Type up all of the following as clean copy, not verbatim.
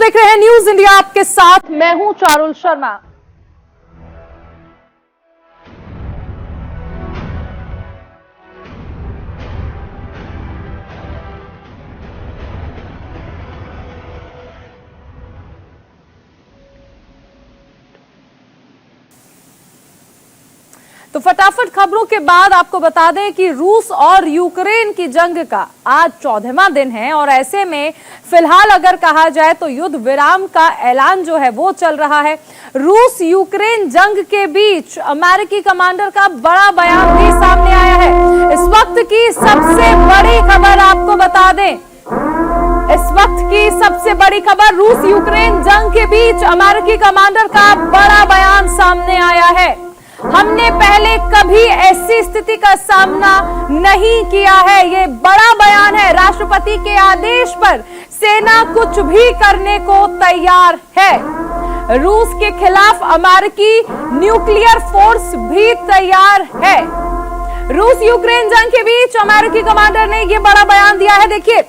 देख रहे हैं न्यूज इंडिया, आपके साथ मैं हूं चारुल शर्मा। तो फटाफट खबरों के बाद आपको बता दें कि रूस और यूक्रेन की जंग का आज 14वां दिन है और ऐसे में फिलहाल अगर कहा जाए तो युद्ध विराम का ऐलान जो है वो चल रहा है। रूस यूक्रेन जंग के बीच अमेरिकी कमांडर का बड़ा बयान भी सामने आया है। इस वक्त की सबसे बड़ी खबर आपको बता दें, इस वक्त की सबसे बड़ी खबर, रूस यूक्रेन जंग के बीच अमेरिकी कमांडर का बड़ा बयान सामने आया है। हमने पहले कभी ऐसी स्थिति का सामना नहीं किया है, ये बड़ा बयान है। राष्ट्रपति के आदेश पर सेना कुछ भी करने को तैयार है। रूस के खिलाफ अमेरिकी न्यूक्लियर फोर्स भी तैयार है। रूस यूक्रेन जंग के बीच अमेरिकी कमांडर ने ये बड़ा बयान दिया है। देखिए,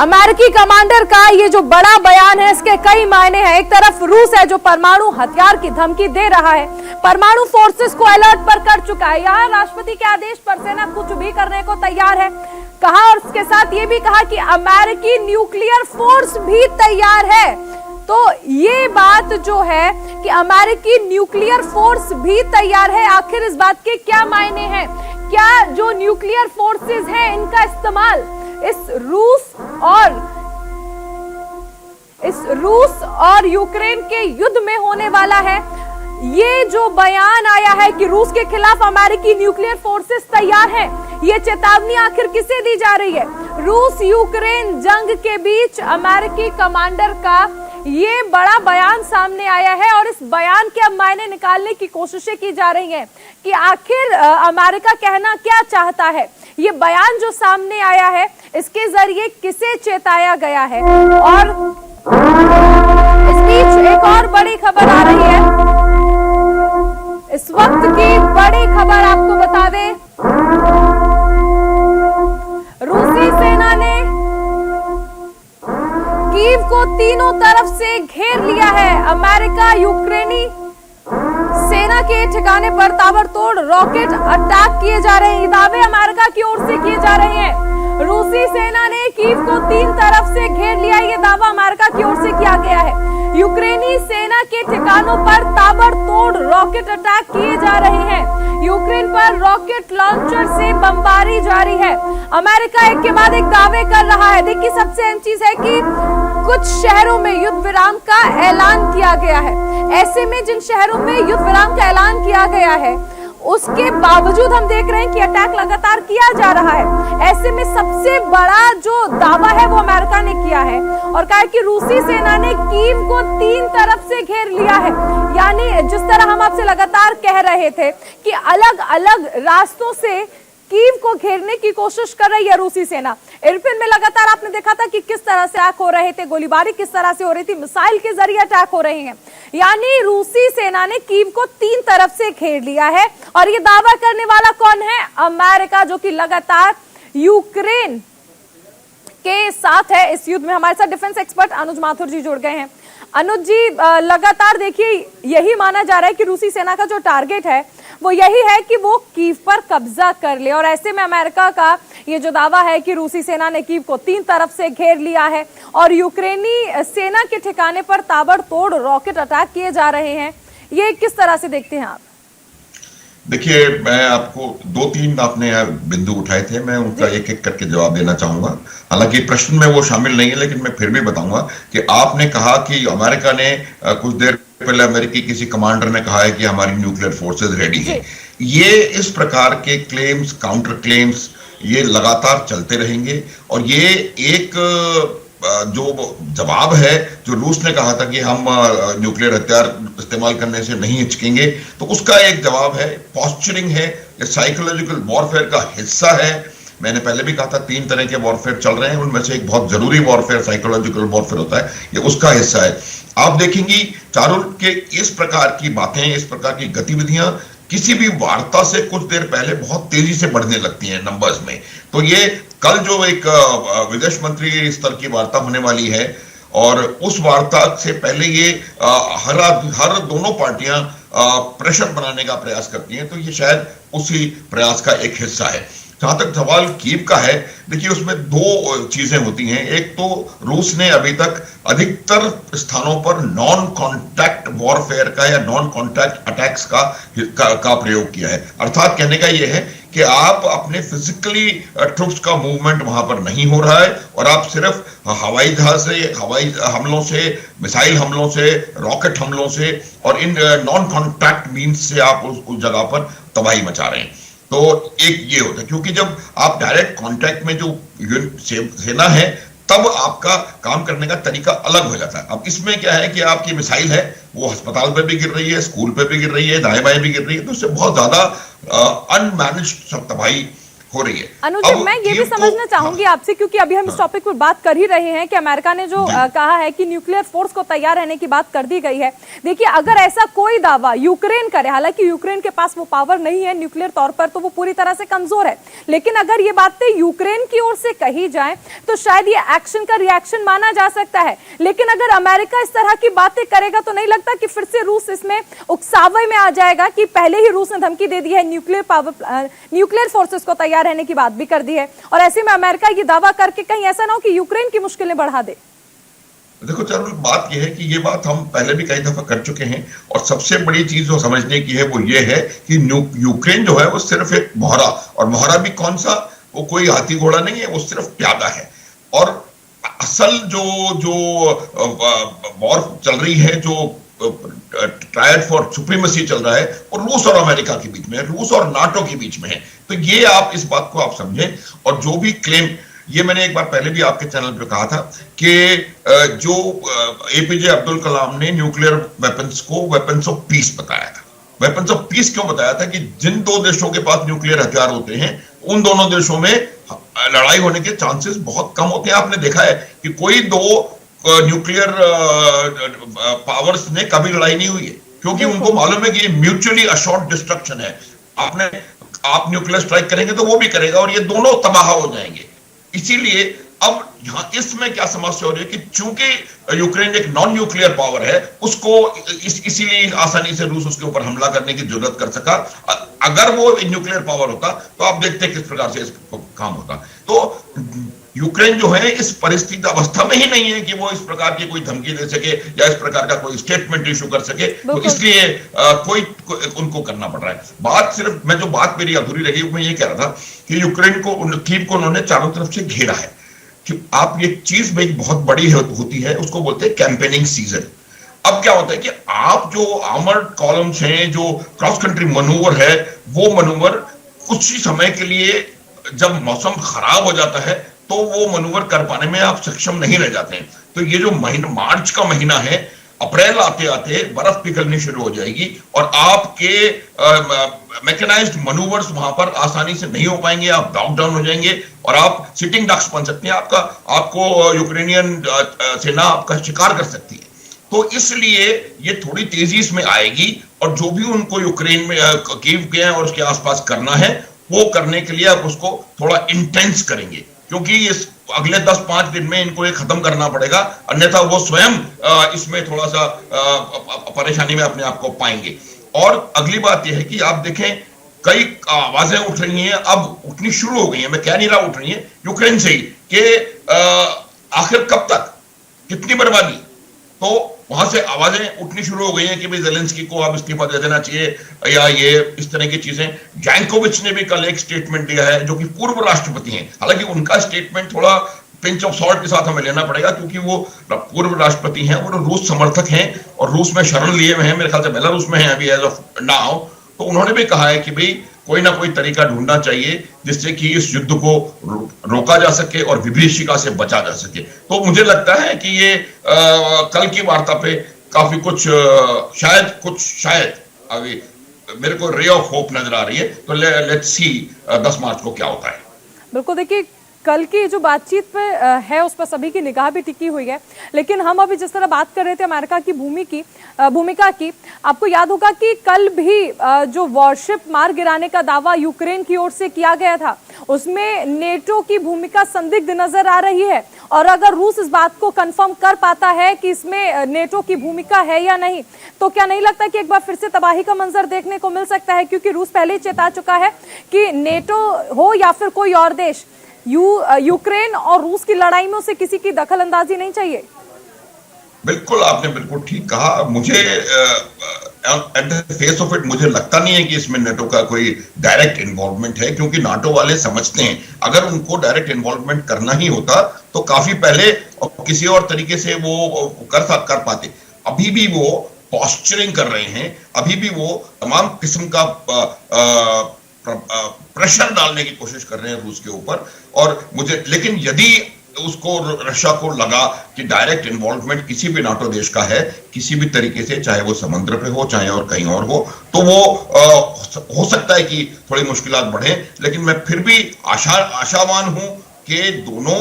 अमेरिकी कमांडर का ये जो बड़ा बयान है इसके कई मायने हैं। एक तरफ रूस है जो परमाणु हथियार की धमकी दे रहा है, परमाणु फोर्सेस को अलर्ट पर कर चुका है। यहाँ राष्ट्रपति के आदेश पर सेना कुछ भी करने को तैयार है कहा, और इसके साथ ये भी कहा कि अमेरिकी न्यूक्लियर फोर्स भी तैयार है। तो ये बात जो है कि अमेरिकी न्यूक्लियर फोर्स भी तैयार है, आखिर इस बात के क्या मायने हैं? क्या जो न्यूक्लियर फोर्सेस हैं इनका इस्तेमाल इस रूस और यूक्रेन के युद्ध में होने वाला है? ये जो बयान आया है कि रूस के खिलाफ अमेरिकी न्यूक्लियर फोर्सेस तैयार हैं, ये चेतावनी आखिर किसे दी जा रही है? रूस यूक्रेन जंग के बीच अमेरिकी कमांडर का ये बड़ा बयान सामने आया है और इस बयान के अब मायने निकालने की कोशिशें की जा रही हैं कि आखिर अमेरिका कहना क्या चाहता है। ये बयान जो सामने आया है इसके जरिए किसे चेताया गया है? और इस बीच एक और बड़ी खबर आ रही है। इस वक्त की बड़ी खबर आपको बता दें, रूसी सेना ने कीव को तीनों तरफ से घेर लिया है। अमेरिका यूक्रेनी सेना के ठिकाने पर ताबड़तोड़ रॉकेट अटैक किए जा रहे हैं। ये दावे अमेरिका की ओर से किए जा रहे हैं। रूसी सेना ने कीव को तीन तरफ से घेर लिया, ये दावा अमेरिका की ओर से किया गया है। यूक्रेनी सेना के ठिकानों पर ताबड़तोड़ रॉकेट अटैक किए जा रहे हैं। यूक्रेन पर रॉकेट लॉन्चर से बमबारी जारी है। अमेरिका एक के बाद एक दावे कर रहा है। देखिए, सबसे अहम चीज है कि कुछ शहरों में युद्ध विराम का ऐलान किया गया है। ऐसे में जिन शहरों में युद्ध विराम का ऐलान किया गया है उसके बावजूद हम देख रहे हैं कि अटैक लगातार किया जा रहा है। ऐसे में सबसे बड़ा जो दावा है वो अमेरिका ने किया है और कहा कि रूसी सेना ने कीव को तीन तरफ से घेर लिया है। यानी जिस तरह हम आपसे लगातार कह रहे थे कि अलग अलग रास्तों से कीव को घेरने की कोशिश कर रही है रूसी सेना। इरपिन में लगातार आपने देखा था कि किस तरह से अटैक हो रहे थे, गोलीबारी किस तरह से हो रही थी, मिसाइल के जरिए अटैक हो रहे हैं। यानी रूसी सेना ने कीव को तीन तरफ से घेर लिया है और ये दावा करने वाला कौन है? अमेरिका, जो कि लगातार यूक्रेन के साथ है इस युद्ध में। हमारे साथ डिफेंस एक्सपर्ट अनुज माथुर जी जुड़ गए हैं। अनुज जी, लगातार देखिए यही माना जा रहा है कि रूसी सेना का जो टारगेट है वो यही है कि वो कीव पर कब्जा कर ले, और ऐसे में अमेरिका का ये जो दावा है कि रूसी सेना ने कीव को तीन तरफ से घेर लिया है और यूक्रेनी सेना के ठिकाने पर ताबड़तोड़ रॉकेट अटैक किए जा रहे हैं, ये किस तरह से देखते हैं आप? देखिए, मैं आपको दो तीन आपने बिंदु उठाए थे, मैं उनका एक एक करके जवाब देना चाहूंगा। हालांकि प्रश्न में वो शामिल नहीं है, लेकिन मैं फिर भी बताऊंगा कि आपने कहा कि अमेरिका ने कुछ देर पहले अमेरिकी किसी कमांडर ने कहा है कि हमारी न्यूक्लियर फोर्सेस रेडी है। ये इस प्रकार के क्लेम्स, काउंटर क्लेम्स, ये लगातार चलते रहेंगे और ये एक जो जवाब है जो रूस ने कहा था कि हम न्यूक्लियर हथियार इस्तेमाल करने से नहीं हिचकेंगे, तो उसका एक जवाब है, पॉस्चरिंग है, ये साइकोलॉजिकल वॉरफेयर का हिस्सा है। मैंने पहले भी कहा था 3 तरह के वॉरफेयर चल रहे हैं, उनमें से एक बहुत जरूरी वॉरफेयर साइकोलॉजिकल वॉरफेयर होता है, ये उसका हिस्सा है। आप देखेंगी चारुल के इस प्रकार की बातें, इस प्रकार की गतिविधियां किसी भी वार्ता से कुछ देर पहले बहुत तेजी से बढ़ने लगती हैं नंबर्स में। तो ये कल जो एक विदेश मंत्री स्तर की वार्ता होने वाली है और उस वार्ता से पहले ये हर दोनों पार्टियां प्रेशर बनाने का प्रयास करती हैं, तो ये शायद उसी प्रयास का एक हिस्सा है। जहां तक सवाल कीव का है, देखिए उसमें दो चीजें होती हैं। एक तो रूस ने अभी तक अधिकतर स्थानों पर नॉन कॉन्टैक्ट वॉरफेयर का या नॉन कॉन्टैक्ट अटैक्स का प्रयोग किया है। अर्थात कहने का यह है कि आप अपने फिजिकली ट्रुप्स का मूवमेंट वहां पर नहीं हो रहा है और आप सिर्फ हवाई जहाज से, हवाई हमलों से, मिसाइल हमलों से, रॉकेट हमलों से और इन नॉन कॉन्टैक्ट मीन्स से आप उस जगह पर तबाही मचा रहे हैं। तो एक ये होता है, क्योंकि जब आप डायरेक्ट कांटेक्ट में जो सेना है तब आपका काम करने का तरीका अलग हो जाता है। अब इसमें क्या है कि आपकी मिसाइल है वो अस्पताल पे भी गिर रही है, स्कूल पे भी गिर रही है, दाएं बाएं भी गिर रही है, तो उससे बहुत ज्यादा अनमैनेज्ड तबाही हो रही है। अनुज, मैं ये भी समझना चाहूंगी आपसे, क्योंकि अभी हम इस टॉपिक पर बात कर ही रहे हैं कि अमेरिका ने जो कहा है कि न्यूक्लियर फोर्स को तैयार रहने की बात कर दी गई है। देखिए, अगर ऐसा कोई दावा यूक्रेन करे, हालांकि यूक्रेन के पास वो पावर नहीं है न्यूक्लियर तौर पर, तो वो पूरी तरह से कमजोर है, लेकिन अगर ये बातें यूक्रेन की ओर से कही जाए तो शायद ये एक्शन का रिएक्शन माना जा सकता है। लेकिन अगर अमेरिका इस तरह की बातें करेगा तो नहीं लगता कि फिर से रूस इसमें उकसावे में आ जाएगा कि पहले ही रूस ने धमकी दे दी है, न्यूक्लियर फोर्सेस को तैयार रहने की बात भी कर दी है, और ऐसे में अमेरिका ये दावा करके कहीं ऐसा ना हो कि यूक्रेन की मुश्किलें बढ़ा दे। देखो चारुल, बात यह है कि ये बात हम पहले भी कई दफा कर चुके हैं और सबसे बड़ी चीज जो समझने की है वो ये है कि यूक्रेन जो है वो सिर्फ एक मोहरा, और मोहरा भी कौन सा, वो कोई हाथी घोड़ा नहीं है, वो सिर्फ प्यादा है। और असल जो वॉर चल रही है, जो ट्रायड फॉर सुप्रीमेसी चल रहा है, और रूस और अमेरिका के बीच में, रूस और नाटो के बीच में है। तो ये आप इस बात को आप समझें। और जो भी क्लेम, ये मैंने एक बार पहले भी आपके चैनल पे कहा था कि जो एपीजे अब्दुल कलाम ने न्यूक्लियर वेपन्स को वेपन्स ऑफ पीस बताया था। वेपन्स ऑफ पीस क्यों बताया था? कि जिन दो देशों के पास न्यूक्लियर हथियार होते हैं उन दोनों देशों में लड़ाई होने के चांसेस बहुत कम होते हैं। आपने देखा है कि कोई दो न्यूक्लियर पावर्स ने कभी लड़ाई नहीं हुई है, क्योंकि उनको मालूम है कि ये म्यूचुअली अशोर्ड डिस्ट्रक्शन है। आप न्यूक्लियर स्ट्राइक करेंगे तो वो भी करेगा और ये दोनों तबाह हो जाएंगे। इसीलिए अब यहां इसमें क्या समस्या हो रही है कि चूंकि यूक्रेन एक नॉन न्यूक्लियर पावर है, उसको इसीलिए आसानी से रूस उसके ऊपर हमला करने की जरूरत कर सका। अगर वो न्यूक्लियर पावर होता तो आप देखते किस प्रकार से इस काम होता। तो यूक्रेन जो है इस परिस्थिति अवस्था में ही नहीं है कि वो इस प्रकार की कोई धमकी दे सके या इस प्रकार का कोई स्टेटमेंट इशू कर सके, तो इसलिए कोई उनको करना पड़ रहा है। बात सिर्फ, मैं जो बात मेरी अधूरी रही मैं ये कह रहा था कि यूक्रेन को, कीव को उन्होंने चारों तरफ से घेरा है। कि आप ये चीज में बहुत बड़ी होती है, उसको बोलते हैं कैंपेनिंग सीजन। अब क्या होता है कि आप जो आर्मर्ड कॉलम्स हैं, जो क्रॉस कंट्री मनूवर है, वो मनूवर कुछ ही समय के लिए, जब मौसम खराब हो जाता है तो वो मनूवर कर पाने में आप सक्षम नहीं रह जाते हैं। तो ये जो महीना, मार्च का महीना है, अप्रैल आते आते बर्फ पिघलनी शुरू हो जाएगी और आपके मैकेनाइज्ड मनूवर्स वहां पर आसानी से नहीं हो पाएंगे, आप लॉकडाउन हो जाएंगे और आप सिटिंग डक्स बन सकते हैं। आपको यूक्रेनियन सेना आपका शिकार कर सकती है। तो इसलिए ये थोड़ी तेजी इसमें आएगी और जो भी उनको यूक्रेन में, कीव के और उसके आसपास करना है, वो करने के लिए आप उसको थोड़ा इंटेंस करेंगे, क्योंकि इस अगले 10-5 दिन में इनको ये खत्म करना पड़ेगा, अन्यथा वो स्वयं इसमें थोड़ा सा परेशानी में अपने आप को पाएंगे। और अगली बात यह है कि आप देखें, कई आवाजें उठ रही हैं, अब उठनी शुरू हो गई हैं, मैं कह नहीं रहा उठ रही हैं, यूक्रेन से ही, कि आखिर कब तक, कितनी बर्बादी। तो वहां से आवाजें उठनी शुरू हो गई हैं कि भाई ज़ेलेंस्की को अब इस्तीफा दे देना चाहिए या ये इस तरह की चीजें। जैंकोविच ने भी कल एक स्टेटमेंट दिया है, जो कि पूर्व राष्ट्रपति हैं। हालांकि उनका स्टेटमेंट थोड़ा पिंच ऑफ सॉल्ट के साथ हमें लेना पड़ेगा, क्योंकि वो पूर्व राष्ट्रपति हैं, वो रूस समर्थक हैं और रूस में शरण लिए हुए हैं, मेरे ख्याल से बेलारूस में हैं अभी एज ऑफ नाउ। तो उन्होंने भी कहा है कि भाई कोई ना कोई तरीका ढूंढना चाहिए जिससे कि इस युद्ध को रोका जा सके और विभीषिका से बचा जा सके। तो मुझे लगता है कि ये कल की वार्ता पे काफी कुछ शायद अभी मेरे को रे ऑफ होप नजर आ रही है। तो लेट्स सी 10 मार्च को क्या होता है। बिल्कुल, देखिए कल की जो बातचीत पे है उस पर सभी की निगाह भी टिकी हुई है, लेकिन हम अभी जिस तरह बात कर रहे थे अमेरिका की भूमिका की, आपको याद होगा कि कल भी जो वॉरशिप मार गिराने का दावा यूक्रेन की ओर से किया गया था, उसमें नेटो की भूमिका संदिग्ध नजर आ रही है। और अगर रूस इस बात को कंफर्म कर पाता है कि इसमें नेटो की भूमिका है या नहीं, तो क्या नहीं लगता कि एक बार फिर से तबाही का मंजर देखने को मिल सकता है? क्योंकि रूस पहले ही चेता चुका है कि नेटो हो या फिर कोई और देश, यूक्रेन और रूस की लड़ाई में उसे किसी की दखल अंदाजी नहीं चाहिए। बिल्कुल, आपने बिल्कुल ठीक कहा। मुझे at the face of it मुझे लगता नहीं है कि इसमें नाटो का कोई डायरेक्ट इन्वॉल्वमेंट है, क्योंकि नाटो वाले समझते हैं अगर उनको डायरेक्ट इन्वॉल्वमेंट करना ही होता तो काफी पहले और किसी और तरीके से वो कर पाते। अभी भी वो पॉस्चरिंग कर रहे हैं, अभी भी वो तमाम किस्म का प्रेशर डालने की कोशिश कर रहे हैं रूस के ऊपर। और लेकिन यदि उसको रशिया को लगा कि डायरेक्ट इन्वॉल्वमेंट किसी भी नाटो देश का है किसी भी तरीके से, चाहे वो समुद्र पे हो चाहे और कहीं और हो, तो वो हो सकता है कि थोड़ी मुश्किलात बढ़े। लेकिन मैं फिर भी आशावान हूं कि दोनों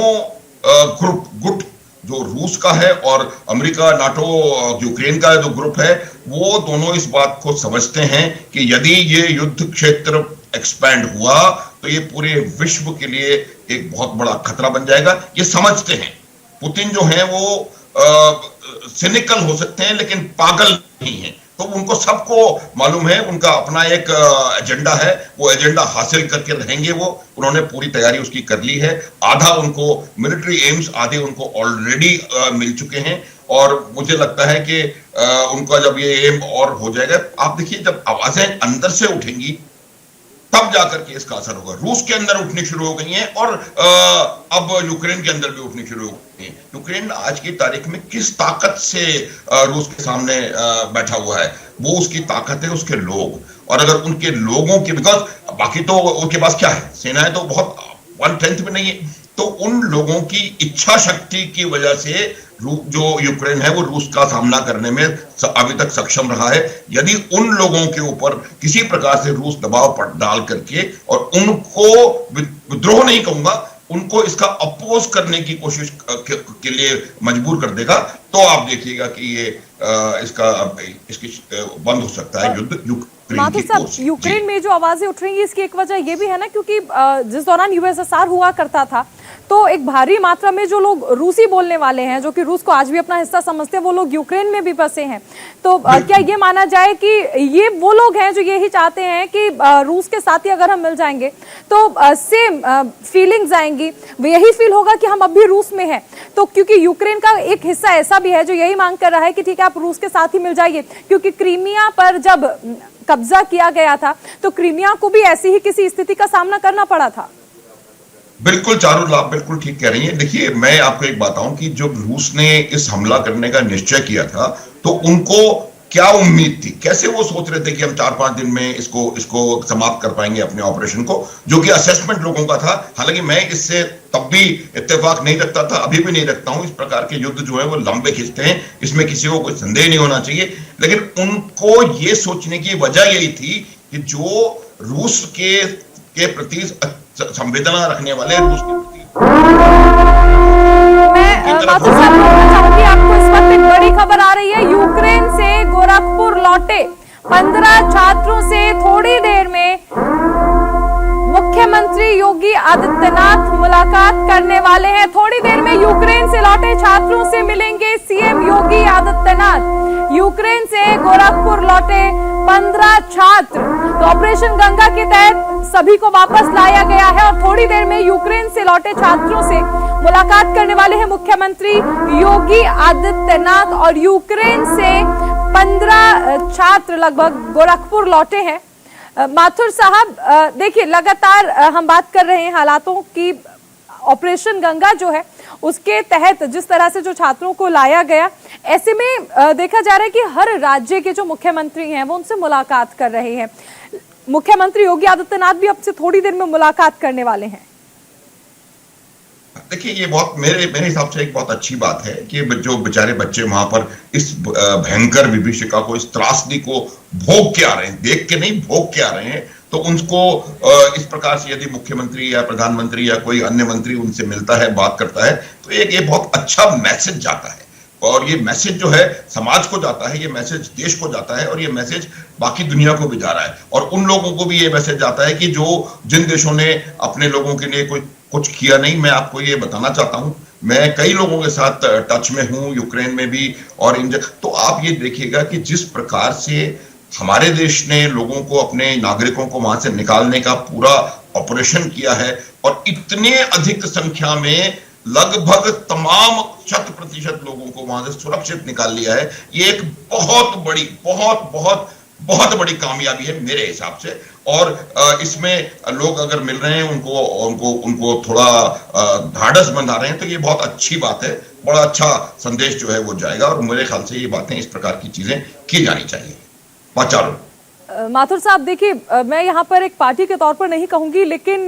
गुट जो रूस का है और अमेरिका नाटो यूक्रेन का जो ग्रुप है, वो दोनों इस बात को समझते हैं कि यदि ये युद्ध क्षेत्र एक्सपैंड हुआ तो ये पूरे विश्व के लिए एक बहुत बड़ा खतरा बन जाएगा। ये समझते हैं। पुतिन जो है वो सिनिकल हो सकते हैं लेकिन पागल नहीं है, तो उनको सबको मालूम है उनका अपना एक एजेंडा है, वो एजेंडा हासिल करके रहेंगे। वो उन्होंने पूरी तैयारी उसकी कर ली है। आधा उनको मिलिट्री एम्स आधे उनको ऑलरेडी मिल चुके हैं और मुझे लगता है कि उनका जब ये एम और हो जाएगा, आप देखिए जब आवाजें अंदर से उठेंगी तब जाकर के इसका असर होगा। रूस के अंदर उठनी शुरू हो गई हैं और अब यूक्रेन के अंदर भी उठनी शुरू हो गई हैं। यूक्रेन आज की तारीख में किस ताकत से रूस के सामने बैठा हुआ है, वो उसकी ताकत है उसके लोग। और अगर उनके लोगों की, बिकॉज बाकी तो उनके पास क्या है, सेनाएं तो बहुत 1/10 भी नहीं है, तो उन लोगों की इच्छा शक्ति की वजह से जो यूक्रेन है वो रूस का सामना करने में अभी तक सक्षम रहा है। यदि उन लोगों के ऊपर किसी प्रकार से रूस दबाव डाल करके और उनको विद्रोह नहीं कहूंगा, उनको इसका अपोज करने की कोशिश के लिए मजबूर कर देगा, तो आप देखिएगा कि ये इसकी बंद हो सकता है युद्ध। माथुर साहब, यूक्रेन में जो आवाजें उठ रही है इसकी एक वजह ये भी है ना, क्योंकि जिस दौरान यूएसएसआर हुआ करता था तो एक भारी मात्रा में जो लोग रूसी बोलने वाले हैं, जो कि रूस को आज भी अपना हिस्सा समझते हैं, वो लोग यूक्रेन में भी बसे हैं। तो क्या ये माना जाए कि ये वो लोग हैं जो यही चाहते हैं कि रूस के साथ ही अगर हम मिल जाएंगे तो सेम फीलिंग्स आएंगी, यही फील होगा कि हम अब भी रूस में हैं। तो क्योंकि यूक्रेन का एक हिस्सा ऐसा भी है जो यही मांग कर रहा है कि ठीक है आप रूस के साथ ही मिल जाइए, क्योंकि क्रीमिया पर जब कब्जा किया गया था तो क्रीमिया को भी ऐसी ही किसी स्थिति का सामना करना पड़ा था। बिल्कुल चारुल, आप बिल्कुल ठीक कह रही हैं। देखिए, मैं आपको एक बताऊं कि जब रूस ने इस हमला करने का निश्चय किया था तो उनको क्या उम्मीद थी, कैसे वो सोच रहे थे कि हम 4-5 दिन में इसको समाप्त कर पाएंगे अपने ऑपरेशन को, जो कि असेसमेंट लोगों का था। हालांकि मैं इससे तब भी इत्तेफाक नहीं रखता था, अभी भी नहीं रखता हूं। इस प्रकार के युद्ध जो है वो लंबे खिंचते हैं, इसमें किसी को कोई संदेह नहीं होना चाहिए। लेकिन उनको ये सोचने की वजह यही थी कि जो रूस के प्रति संवेदना रखने वाले रूस के प्रति, मैं माथुर साहब बोलना चाहूंगी आपको, इस वक्त एक बड़ी खबर आ रही है। यूक्रेन से गोरखपुर लौटे 15 छात्रों से थोड़ी देर में मुख्यमंत्री योगी आदित्यनाथ मुलाकात करने वाले हैं। थोड़ी देर में यूक्रेन से लौटे छात्रों से मिलेंगे सीएम योगी आदित्यनाथ। यूक्रेन से गोरखपुर लौटे 15 छात्र, तो ऑपरेशन गंगा के तहत सभी को वापस लाया गया है और थोड़ी देर में यूक्रेन से लौटे छात्रों से मुलाकात करने वाले हैं मुख्यमंत्री योगी आदित्यनाथ। और यूक्रेन से 15 छात्र लगभग गोरखपुर लौटे हैं। माथुर साहब, देखिए लगातार हम बात कर रहे हैं हालातों की। ऑपरेशन गंगा जो है उसके तहत जिस तरह से जो छात्रों को लाया गया, ऐसे में देखा जा रहा है कि हर राज्य के जो मुख्यमंत्री हैं वो उनसे मुलाकात कर रहे हैं। मुख्यमंत्री योगी आदित्यनाथ भी अब से थोड़ी देर में मुलाकात करने वाले हैं। देखिए, ये बहुत मेरे हिसाब से एक बहुत अच्छी बात है कि जो बेचारे बच्चे वहां पर इस भयंकर विभीषिका को, इस त्रासदी को भोग के आ रहे हैं, देख के नहीं भोग के आ रहे हैं, तो उनको इस प्रकार से यदि मुख्यमंत्री या प्रधानमंत्री या कोई अन्य मंत्री उनसे मिलता है, बात करता है, तो एक ये बहुत अच्छा मैसेज जाता है। और ये मैसेज जो है समाज को जाता है, ये मैसेज देश को जाता है, और ये मैसेज बाकी दुनिया को भी जा रहा है। और उन लोगों को भी ये मैसेज जाता है कि जिन देशों ने अपने लोगों के लिए कुछ किया नहीं। मैं आपको ये बताना चाहता हूं, मैं कई लोगों के साथ टच में हूं, यूक्रेन में भी और तो आप ये देखिएगा कि जिस प्रकार से हमारे देश ने लोगों को, अपने नागरिकों को वहां से निकालने का पूरा ऑपरेशन किया है, और इतने अधिक संख्या में लगभग तमाम 100% लोगों को वहां से सुरक्षित निकाल लिया है। ये एक बहुत बड़ी, बहुत बड़ी कामयाबी है मेरे हिसाब से। और इसमें लोग अगर मिल रहे हैं, उनको थोड़ा ढाढ़स बंधा रहे हैं, तो ये बहुत अच्छी बात है। बड़ा अच्छा संदेश जो है वो जाएगा, और मेरे ख्याल से ये बातें, इस प्रकार की चीजें की जानी चाहिए। चालू माथुर साहब, देखिए, मैं यहाँ पर एक पार्टी के तौर पर नहीं कहूंगी, लेकिन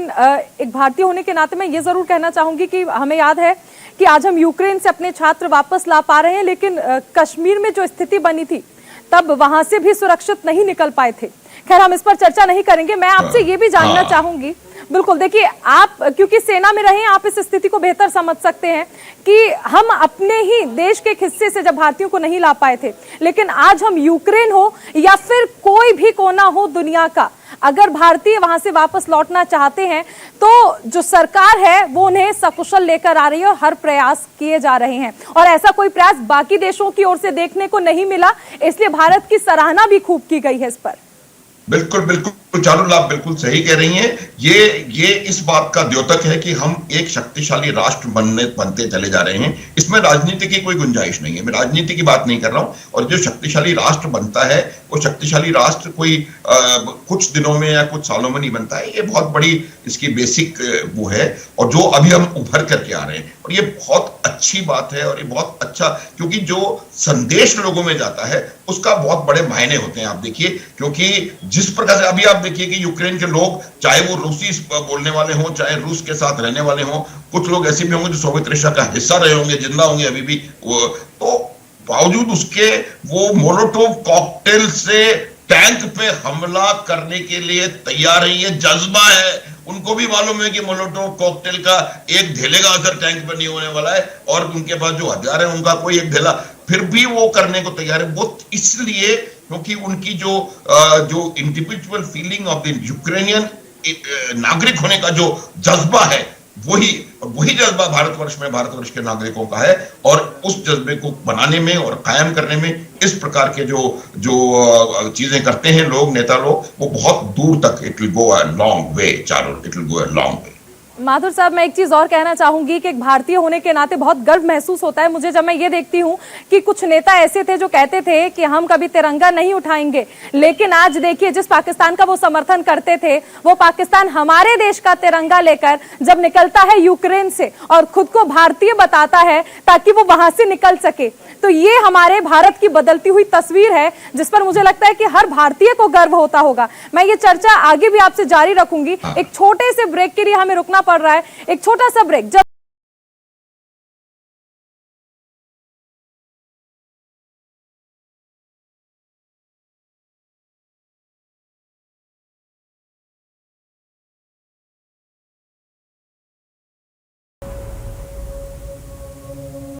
एक भारतीय होने के नाते मैं ये जरूर कहना चाहूंगी कि हमें याद है कि आज हम यूक्रेन से अपने छात्र वापस ला पा रहे हैं, लेकिन कश्मीर में जो स्थिति बनी थी तब वहां से भी सुरक्षित नहीं निकल पाए थे। खैर, हम इस पर चर्चा नहीं करेंगे। मैं आपसे ये भी जानना चाहूंगी, बिल्कुल, देखिए, आप क्योंकि सेना में रहे हैं, आप इस स्थिति को बेहतर समझ सकते हैं कि हम अपने ही देश के हिस्से से जब भारतीयों को नहीं ला पाए थे, लेकिन आज हम यूक्रेन हो या फिर कोई भी कोना हो दुनिया का, अगर भारतीय वहां से वापस लौटना चाहते हैं तो जो सरकार है वो उन्हें सकुशल लेकर आ रही है और हर प्रयास किए जा रहे हैं। और ऐसा कोई प्रयास बाकी देशों की ओर से देखने को नहीं मिला, इसलिए भारत की सराहना भी खूब की गई है इस पर। बिल्कुल चारुल, आप बिल्कुल सही कह रही हैं। ये इस बात का द्योतक है कि हम एक शक्तिशाली राष्ट्र बनते चले जा रहे हैं। इसमें राजनीति की कोई गुंजाइश नहीं है, मैं राजनीति की बात नहीं कर रहा हूं। और जो शक्तिशाली राष्ट्र बनता है, वो शक्तिशाली राष्ट्र कोई कुछ दिनों में या कुछ सालों में नहीं बनता है। ये बहुत बड़ी इसकी बेसिक वो है, और जो अभी हम उभर करके आ रहे हैं, और ये बहुत अच्छी बात है। और ये बहुत अच्छा, क्योंकि जो संदेश लोगों में जाता है उसका बहुत बड़े मायने होते हैं। आप देखिए, क्योंकि जिस प्रकार से अभी आप देखिए कि यूक्रेन के लोग, चाहे वो रूसी बोलने वाले हों, चाहे रूस के साथ रहने वाले हों, कुछ लोग ऐसे भी होंगे जो सोवियत रशिया का हिस्सा रहे होंगे, जिंदा होंगे अभी भी, तो बावजूद उसके वो मोलोटोव कॉकटेल से टैंक पे हमला करने के लिए तैयार है। ये जज्बा है। उनको भी मालूम है कि मोलोटोव कॉकटेल का एक ढेले का असर टैंक पर नहीं होने वाला है, और उनके पास जो हथियार है उनका कोई एक ढेला, फिर भी वो करने को तैयार है। वो इसलिए क्योंकि उनकी जो individual feeling of the Ukrainian नागरिक होने का जो जज्बा है, वही जज्बा भारतवर्ष के नागरिकों का है। और उस जज्बे को बनाने में और कायम करने में इस प्रकार के जो चीजें करते हैं लोग, नेता लोग, वो बहुत दूर तक, it will go a long way. चारों, it will go a long way. Mathur साहब, मैं एक चीज और कहना चाहूंगी कि एक भारतीय होने के नाते बहुत गर्व महसूस होता है मुझे जब मैं ये देखती हूँ कि कुछ नेता ऐसे थे जो कहते थे कि हम कभी तिरंगा नहीं उठाएंगे, लेकिन आज देखिए, जिस पाकिस्तान का वो समर्थन करते थे, वो पाकिस्तान हमारे देश का तिरंगा लेकर जब निकलता है यूक्रेन से और खुद को भारतीय बताता है ताकि वो वहां से निकल सके, तो ये हमारे भारत की बदलती हुई तस्वीर है जिस पर मुझे लगता है कि हर भारतीय को गर्व होता होगा। मैं ये चर्चा आगे भी आपसे जारी रखूंगी। एक छोटे से ब्रेक के लिए हमें रुकना पड़ रहा है, एक छोटा सा ब्रेक।